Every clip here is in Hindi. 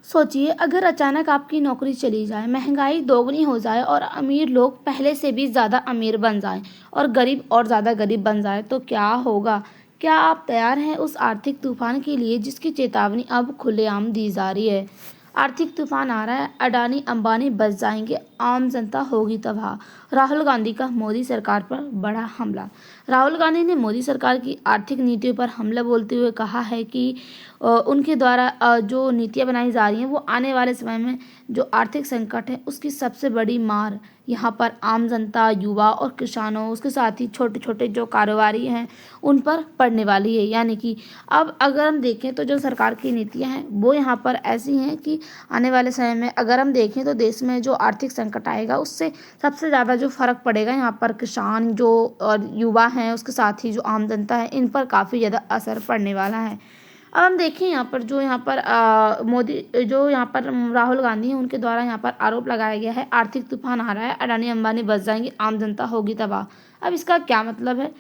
सोचिए अगर अचानक आपकी नौकरी चली जाए, महंगाई दोगुनी हो जाए और अमीर लोग पहले से भी ज़्यादा अमीर बन जाएं और गरीब और ज़्यादा गरीब बन जाए तो क्या होगा? क्या आप तैयार हैं उस आर्थिक तूफान के लिए जिसकी चेतावनी अब खुलेआम दी जा रही है? आर्थिक तूफान आ रहा है, अडानी अंबानी बच जाएंगे, आम जनता होगी तबाह। राहुल गांधी का मोदी सरकार पर बड़ा हमला। राहुल गांधी ने मोदी सरकार की आर्थिक नीतियों पर हमला बोलते हुए कहा है कि उनके द्वारा जो नीतियां बनाई जा रही हैं वो आने वाले समय में जो आर्थिक संकट है उसकी सबसे बड़ी मार यहाँ पर आम जनता, युवा और किसानों, उसके साथ ही छोटे छोटे जो कारोबारी हैं उन पर पड़ने वाली है। यानी कि अब अगर हम देखें तो जो सरकार की नीतियां हैं वो यहाँ पर ऐसी हैं कि आने वाले समय में अगर हम देखें तो देश में जो आर्थिक संकट आएगा उससे सबसे ज़्यादा जो फर्क पड़ेगा यहाँ पर किसान जो और युवा हैं, उसके साथ ही जो आम जनता है, इन पर काफ़ी ज़्यादा असर पड़ने वाला है। अब हम देखें यहाँ पर जो यहाँ पर मोदी जो यहाँ पर राहुल गांधी हैं उनके द्वारा यहाँ पर आरोप लगाया गया है आर्थिक तूफान आ रहा है, अडानी अंबानी बच जाएंगे, आम जनता होगी तबाह। अब इसका क्या मतलब है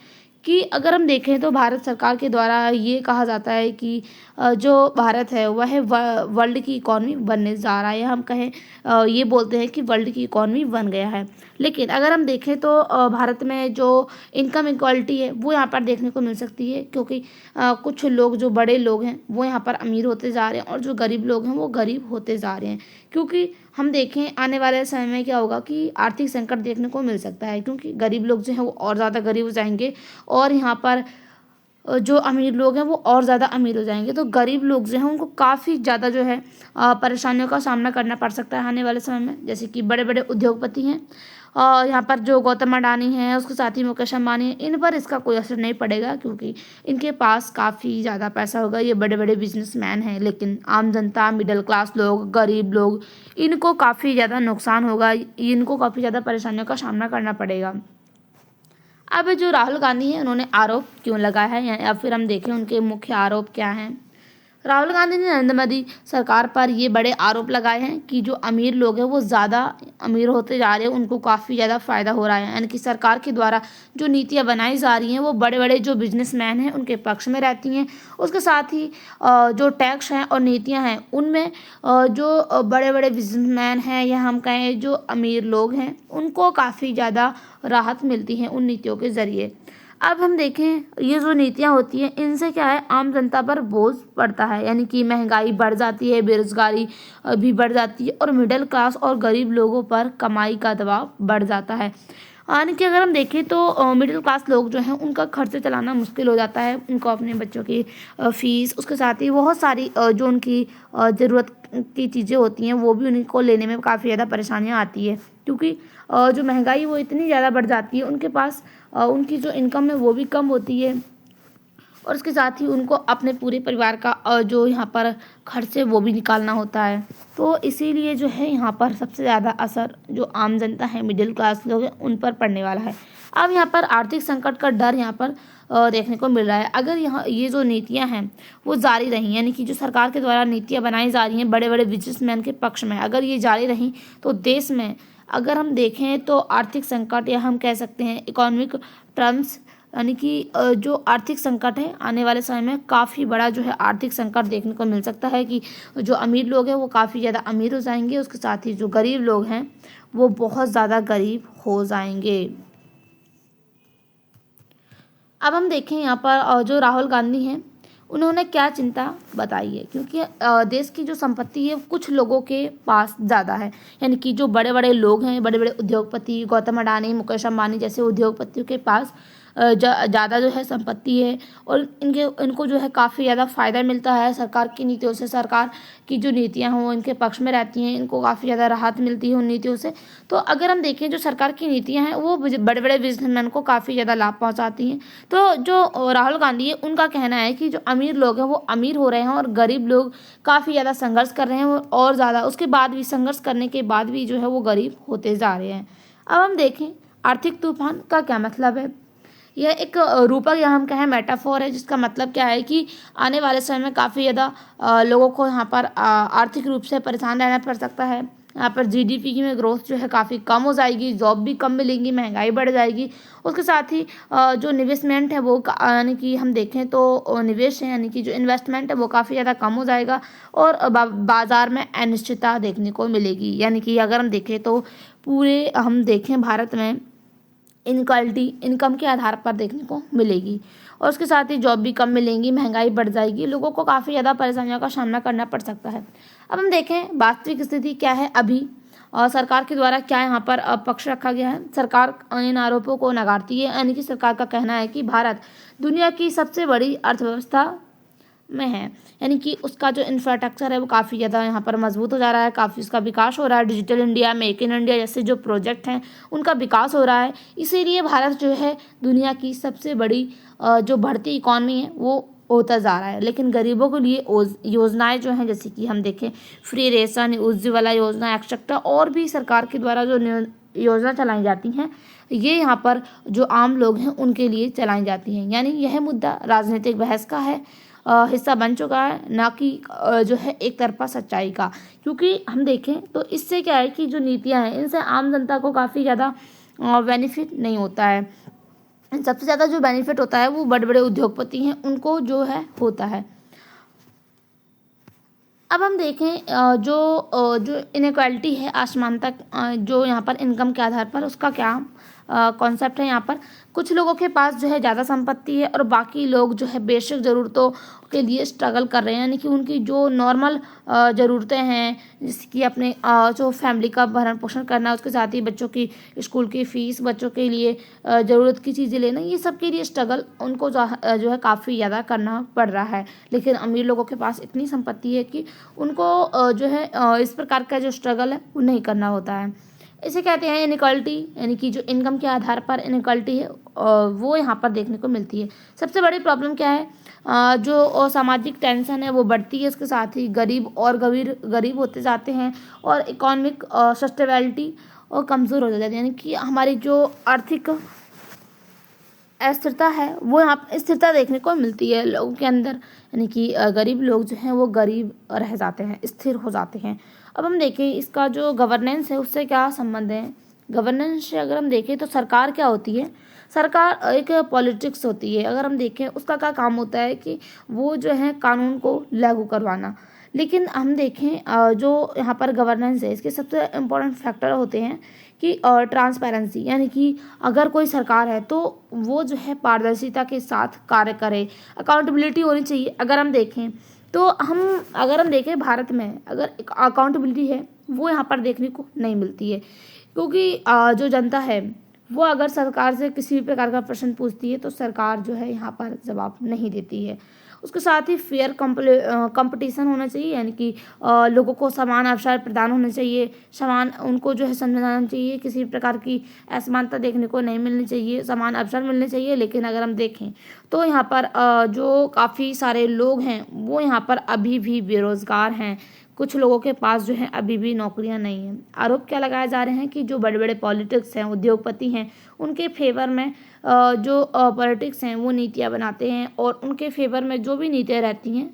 कि अगर हम देखें तो भारत सरकार के द्वारा ये कहा जाता है कि जो भारत है वह वर्ल्ड की इकॉनमी बनने जा रहा है, हम कहें ये बोलते हैं कि वर्ल्ड की इकॉनमी बन गया है। लेकिन अगर हम देखें तो भारत में जो इनकम इक्वालिटी है वो यहाँ पर देखने को मिल सकती है, क्योंकि कुछ लोग जो बड़े लोग हैं वो यहाँ पर अमीर होते जा रहे हैं और जो गरीब लोग हैं वो गरीब होते जा रहे हैं। क्योंकि हम देखें आने वाले समय में क्या होगा कि आर्थिक संकट देखने को मिल सकता है, क्योंकि गरीब लोग जो हैं वो और ज़्यादा गरीब हो जाएंगे और यहाँ पर जो अमीर लोग हैं वो और ज़्यादा अमीर हो जाएंगे। तो गरीब लोग जो हैं उनको काफ़ी ज़्यादा जो है परेशानियों का सामना करना पड़ सकता है आने वाले समय में। जैसे कि बड़े बड़े उद्योगपति हैं और यहाँ पर जो गौतम अडानी हैं, उसके साथ ही मुकेश अंबानी हैं, इन पर इसका कोई असर नहीं पड़ेगा क्योंकि इनके पास काफ़ी ज़्यादा पैसा होगा, ये बड़े बड़े बिजनेसमैन हैं। लेकिन आम जनता, मिडिल क्लास लोग, गरीब लोग, इनको काफ़ी ज़्यादा नुकसान होगा, इनको काफ़ी ज़्यादा परेशानियों का सामना करना पड़ेगा। अब जो राहुल गांधी हैं उन्होंने आरोप क्यों लगाया है या फिर हम देखें उनके मुख्य आरोप क्या हैं। राहुल गांधी ने नरेंद्र मोदी सरकार पर ये बड़े आरोप लगाए हैं कि जो अमीर लोग हैं वो ज़्यादा अमीर होते जा रहे हैं, उनको काफ़ी ज़्यादा फ़ायदा हो रहा है। यानी कि सरकार के द्वारा जो नीतियां बनाई जा रही हैं वो बड़े बड़े जो बिजनेसमैन हैं उनके पक्ष में रहती हैं। उसके साथ ही जो टैक्स हैं और नीतियां हैं उनमें जो बड़े बड़े बिजनेसमैन हैं या हम कहें जो अमीर लोग हैं उनको काफ़ी ज़्यादा राहत मिलती है उन नीतियों के ज़रिए। अब हम देखें ये जो नीतियाँ होती हैं इनसे क्या है, आम जनता पर बोझ पड़ता है, यानी कि महंगाई बढ़ जाती है, बेरोजगारी भी बढ़ जाती है और मिडिल क्लास और गरीब लोगों पर कमाई का दबाव बढ़ जाता है। यानी कि अगर हम देखें तो मिडिल क्लास लोग जो हैं उनका खर्च चलाना मुश्किल हो जाता है, उनको अपने बच्चों की फ़ीस, उसके साथ ही बहुत सारी जो उनकी ज़रूरत की चीज़ें होती हैं वो भी उनको लेने में काफ़ी ज़्यादा परेशानियाँ आती है, क्योंकि जो महंगाई वो इतनी ज़्यादा बढ़ जाती है, उनके पास उनकी जो इनकम है वो भी कम होती है और उसके साथ ही उनको अपने पूरे परिवार का जो यहाँ पर खर्च है वो भी निकालना होता है। तो इसीलिए जो है यहाँ पर सबसे ज़्यादा असर जो आम जनता है, मिडिल क्लास लोग हैं, उन पर पड़ने वाला है। अब यहाँ पर आर्थिक संकट का डर यहाँ पर देखने को मिल रहा है। अगर यहाँ ये जो नीतियाँ हैं वो जारी रहीं, यानी कि जो सरकार के द्वारा नीतियाँ बनाई जा रही हैं बड़े बड़े बिजनेसमैन के पक्ष में, अगर ये जारी रहीं तो देश में अगर हम देखें तो आर्थिक संकट या हम कह सकते हैं इकोनॉमिक टर्म्स, यानी कि जो आर्थिक संकट है आने वाले समय में काफ़ी बड़ा जो है आर्थिक संकट देखने को मिल सकता है कि जो अमीर लोग हैं वो काफ़ी ज़्यादा अमीर हो जाएंगे, उसके साथ ही जो गरीब लोग हैं वो बहुत ज़्यादा गरीब हो जाएंगे। अब हम देखें यहाँ पर जो राहुल गांधी हैं उन्होंने क्या चिंता बताई है, क्योंकि देश की जो संपत्ति है कुछ लोगों के पास ज़्यादा है, यानी कि जो बड़े बड़े लोग हैं, बड़े बड़े उद्योगपति, गौतम अडानी, मुकेश अंबानी जैसे उद्योगपतियों के पास ज़्यादा जो है संपत्ति है और इनको जो है काफ़ी ज़्यादा फ़ायदा मिलता है सरकार की नीतियों से। सरकार की जो नीतियाँ हैं वो इनके पक्ष में रहती हैं, इनको काफ़ी ज़्यादा राहत मिलती है उन नीतियों से। तो अगर हम देखें जो सरकार की नीतियाँ हैं वो बड़े बड़े बिजनेसमैन को काफ़ी ज़्यादा लाभ पहुँचाती हैं। तो जो राहुल गांधी है उनका कहना है कि जो अमीर लोग हैं वो अमीर हो रहे हैं और गरीब लोग काफ़ी ज़्यादा संघर्ष कर रहे हैं और ज़्यादा उसके बाद भी संघर्ष करने के बाद भी जो है वो गरीब होते जा रहे हैं। अब हम देखें आर्थिक तूफान का क्या मतलब है। यह एक रूपक या हम कहें मेटाफोर है, जिसका मतलब क्या है कि आने वाले समय में काफ़ी ज़्यादा लोगों को यहाँ पर आर्थिक रूप से परेशान रहना पड़ सकता है। यहाँ पर जीडीपी की में ग्रोथ जो है काफ़ी कम हो जाएगी, जॉब भी कम मिलेंगी, महंगाई बढ़ जाएगी। उसके साथ ही जो इन्वेस्टमेंट है वो यानी कि हम देखें तो निवेश है यानी कि जो इन्वेस्टमेंट है वो काफ़ी ज़्यादा कम हो जाएगा और बाज़ार में अनिश्चितता देखने को मिलेगी। यानी कि अगर हम देखें तो पूरे हम देखें भारत में इनक्वालिटी इनकम के आधार पर देखने को मिलेगी और उसके साथ ही जॉब भी कम मिलेंगी, महंगाई बढ़ जाएगी, लोगों को काफ़ी ज़्यादा परेशानियों का सामना करना पड़ सकता है। अब हम देखें वास्तविक स्थिति क्या है अभी और सरकार के द्वारा क्या यहाँ पर पक्ष रखा गया है। सरकार इन आरोपों को नकारती है, यानी कि सरकार का कहना है कि भारत दुनिया की सबसे बड़ी अर्थव्यवस्था में है, यानी कि उसका जो इंफ्रास्ट्रक्चर है वो काफ़ी ज़्यादा यहाँ पर मजबूत हो जा रहा है, काफ़ी उसका विकास हो रहा है। Digital India, make in India जैसे जो प्रोजेक्ट हैं उनका विकास हो रहा है, इसीलिए भारत जो है दुनिया की सबसे बड़ी जो बढ़ती इकॉनमी है वो होता जा रहा है। लेकिन गरीबों के लिए योजनाएं जो हैं जैसे कि हम देखें फ्री रेशन, उज्ज्वला योजना एक्सेट्रा और भी सरकार के द्वारा जो योजना चलाई जाती हैं ये यहाँ पर जो आम लोग हैं उनके लिए चलाई जाती हैं। यानी यह मुद्दा राजनीतिक बहस का है हिस्सा बन चुका है, ना कि जो है एक तरफा सच्चाई का। क्योंकि हम देखें तो इससे क्या है कि जो नीतियां हैं इनसे आम जनता को काफ़ी ज़्यादा बेनिफिट नहीं होता है। सबसे ज़्यादा जो बेनिफिट होता है वो बड़े बड़े उद्योगपति हैं उनको जो है होता है। अब हम देखें जो इनइक्वालिटी है असमानता जो यहाँ पर इनकम के आधार पर उसका क्या कॉन्सेप्ट है। यहाँ पर कुछ लोगों के पास जो है ज़्यादा संपत्ति है और बाकी लोग जो है बेसिक ज़रूरतों के लिए स्ट्रगल कर रहे हैं, यानी कि उनकी जो नॉर्मल ज़रूरतें हैं जैसे कि अपने जो फैमिली का भरण पोषण करना, उसके साथ ही बच्चों की स्कूल की फ़ीस, बच्चों के लिए ज़रूरत की चीज़ें लेना, ये सब के लिए स्ट्रगल उनको जो है काफ़ी ज़्यादा करना पड़ रहा है। लेकिन अमीर लोगों के पास इतनी संपत्ति है कि उनको जो है इस प्रकार का जो स्ट्रगल है वो नहीं करना होता है। इसे कहते हैं इनइक्वालिटी, यानी कि जो इनकम के आधार पर इनइक्वालिटी है वो यहाँ पर देखने को मिलती है। सबसे बड़ी प्रॉब्लम क्या है जो सामाजिक टेंशन है वो बढ़ती है, इसके साथ ही गरीब और गरीब होते जाते हैं और इकोनॉमिक सस्टेनेबिलिटी और कमज़ोर हो जाती है, यानी कि हमारी जो आर्थिक अस्थिरता है वो यहाँ पर स्थिरता देखने को मिलती है लोगों के अंदर, यानी कि गरीब लोग जो हैं वो गरीब रह जाते हैं, स्थिर हो जाते हैं। अब हम देखें इसका जो गवर्नेंस है उससे क्या संबंध है। गवर्नेंस से अगर हम देखें तो सरकार क्या होती है, सरकार एक पॉलिटिक्स होती है। अगर हम देखें उसका क्या काम होता है कि वो जो है कानून को लागू करवाना। लेकिन हम देखें जो यहाँ पर गवर्नेंस है इसके सबसे इम्पोर्टेंट फैक्टर होते हैं कि ट्रांसपेरेंसी, यानी कि अगर कोई सरकार है तो वो जो है पारदर्शिता के साथ कार्य करे, अकाउंटेबिलिटी होनी चाहिए। अगर हम देखें भारत में अगर अकाउंटेबिलिटी है वो यहाँ पर देखने को नहीं मिलती है, क्योंकि जो जनता है वो अगर सरकार से किसी भी प्रकार का प्रश्न पूछती है तो सरकार जो है यहाँ पर जवाब नहीं देती है। उसके साथ ही फेयर कंपटीशन होना चाहिए, यानी कि लोगों को समान अवसर प्रदान होने चाहिए, समान उनको जो है समझाना चाहिए, किसी भी प्रकार की असमानता देखने को नहीं मिलनी चाहिए, समान अवसर मिलने चाहिए। लेकिन अगर हम देखें तो यहाँ पर जो काफ़ी सारे लोग हैं वो यहाँ पर अभी भी बेरोज़गार हैं, कुछ लोगों के पास जो है अभी भी नौकरियां नहीं हैं। आरोप क्या लगाए जा रहे हैं कि जो बड़े बड़े पॉलिटिक्स हैं, उद्योगपति हैं, उनके फेवर में जो पॉलिटिक्स हैं वो नीतियां बनाते हैं और उनके फेवर में जो भी नीतियां रहती हैं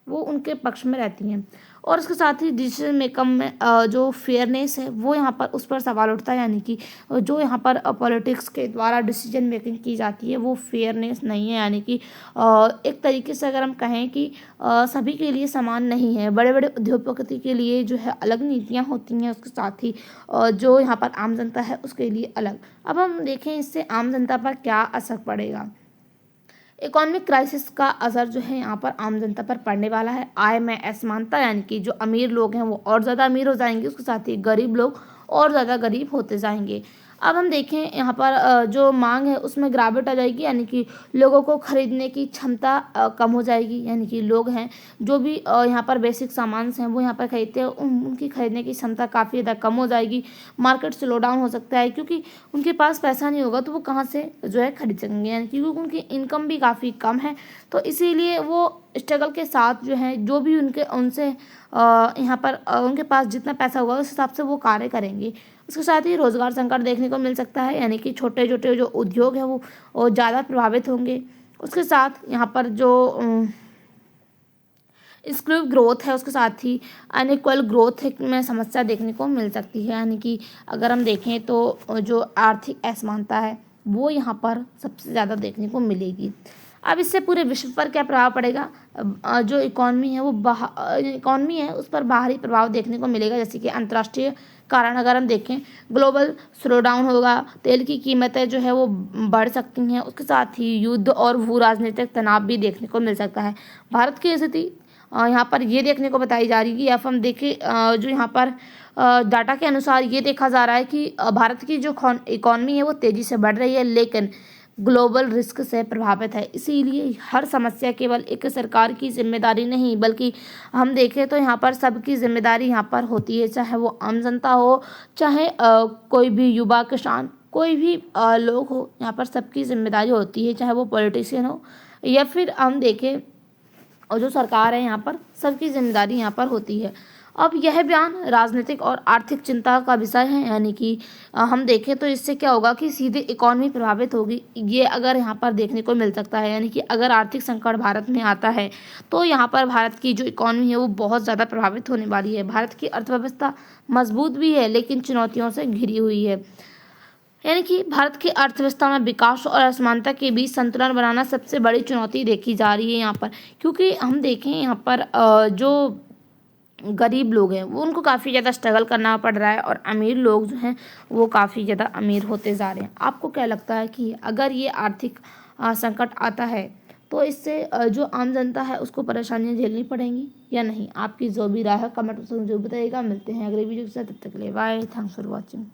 वो उनके पक्ष में रहती हैं। और उसके साथ ही डिसीजन मेकअप में जो फेयरनेस है वो यहाँ पर उस पर सवाल उठता है, यानी कि जो यहाँ पर पॉलिटिक्स के द्वारा डिसीजन मेकिंग की जाती है वो फेयरनेस नहीं है, यानी कि एक तरीके से अगर हम कहें कि सभी के लिए समान नहीं है। बड़े बड़े उद्योगपति के लिए जो है अलग नीतियाँ होती हैं, उसके साथ ही जो यहाँ पर आम जनता है उसके लिए अलग। अब हम देखें इससे आम जनता पर क्या असर पड़ेगा। इकोनॉमिक क्राइसिस का असर जो है यहाँ पर आम जनता पर पड़ने वाला है। आय में असमानता, यानी कि जो अमीर लोग हैं वो और ज़्यादा अमीर हो जाएंगे, उसके साथ ही गरीब लोग और ज़्यादा गरीब होते जाएंगे। अब हम देखें यहाँ पर जो मांग है उसमें गिरावट आ जाएगी, यानी कि लोगों को खरीदने की क्षमता कम हो जाएगी, यानी कि लोग हैं जो भी यहाँ पर बेसिक सामान हैं वो यहाँ पर खरीदते हैं उनकी खरीदने की क्षमता काफ़ी ज़्यादा कम हो जाएगी। मार्केट स्लो डाउन हो सकता है क्योंकि उनके पास पैसा नहीं होगा तो वो कहाँ से जो है खरीद सकेंगे, यानी कि क्योंकि उनकी इनकम भी काफ़ी कम है तो इसीलिए वो स्ट्रगल के साथ जो है जो भी उनसे यहाँ पर उनके पास जितना पैसा होगा उस हिसाब से वो कार्य करेंगे। उसके साथ ही रोजगार संकट देखने को मिल सकता है, यानी कि छोटे छोटे जो उद्योग है वो ज़्यादा प्रभावित होंगे। उसके साथ यहाँ पर जो एक्सक्लूसिव ग्रोथ है, उसके साथ ही अनइक्वल ग्रोथ में समस्या देखने को मिल सकती है। यानी कि अगर हम देखें तो जो आर्थिक असमानता है वो यहाँ पर सबसे ज़्यादा देखने को मिलेगी। अब इससे पूरे विश्व पर क्या प्रभाव पड़ेगा? जो इकॉनमी है वो इकॉनमी है उस पर बाहरी प्रभाव देखने को मिलेगा, जैसे कि अंतर्राष्ट्रीय कारण अगर हम देखें, ग्लोबल स्लो डाउन होगा, तेल की कीमतें जो है वो बढ़ सकती हैं, उसके साथ ही युद्ध और भू राजनीतिक तनाव भी देखने को मिल सकता है। भारत की स्थिति यहाँ पर ये देखने को बताई जा रही है कि अब हम देखें जो यहाँ पर डाटा के अनुसार ये देखा जा रहा है कि भारत की जो इकॉनमी है वो तेज़ी से बढ़ रही है, लेकिन ग्लोबल रिस्क से प्रभावित है। इसीलिए हर समस्या केवल एक सरकार की जिम्मेदारी नहीं, बल्कि हम देखें तो यहाँ पर सबकी जिम्मेदारी यहाँ पर होती है, चाहे वो आम जनता हो, चाहे कोई भी युवा, किसान, कोई भी लोग हो, यहाँ पर सबकी जिम्मेदारी होती है, चाहे वो पॉलिटिशियन हो या फिर हम देखें और जो सरकार है, यहाँ पर सबकी जिम्मेदारी यहाँ पर होती है। अब यह बयान राजनीतिक और आर्थिक चिंता का विषय है, यानी कि हम देखें तो इससे क्या होगा कि सीधे इकॉनमी प्रभावित होगी, ये अगर यहाँ पर देखने को मिल सकता है। यानी कि अगर आर्थिक संकट भारत में आता है तो यहाँ पर भारत की जो इकॉनमी है वो बहुत ज़्यादा प्रभावित होने वाली है। भारत की अर्थव्यवस्था मजबूत भी है लेकिन चुनौतियों से घिरी हुई है। यानी कि भारत की अर्थव्यवस्था में विकास और असमानता के बीच संतुलन बनाना सबसे बड़ी चुनौती देखी जा रही है यहाँ पर, क्योंकि हम देखें यहाँ पर जो गरीब लोग हैं वो उनको काफ़ी ज़्यादा स्ट्रगल करना पड़ रहा है और अमीर लोग जो हैं वो काफ़ी ज़्यादा अमीर होते जा रहे हैं। आपको क्या लगता है कि अगर ये आर्थिक संकट आता है तो इससे जो आम जनता है उसको परेशानियां झेलनी पड़ेंगी या नहीं? आपकी जो भी राय है कमेंट में जरूर बताइएगा। मिलते हैं अगले वीडियो के साथ, तब तक के लिए बाय, थैंक्स फॉर वॉचिंग।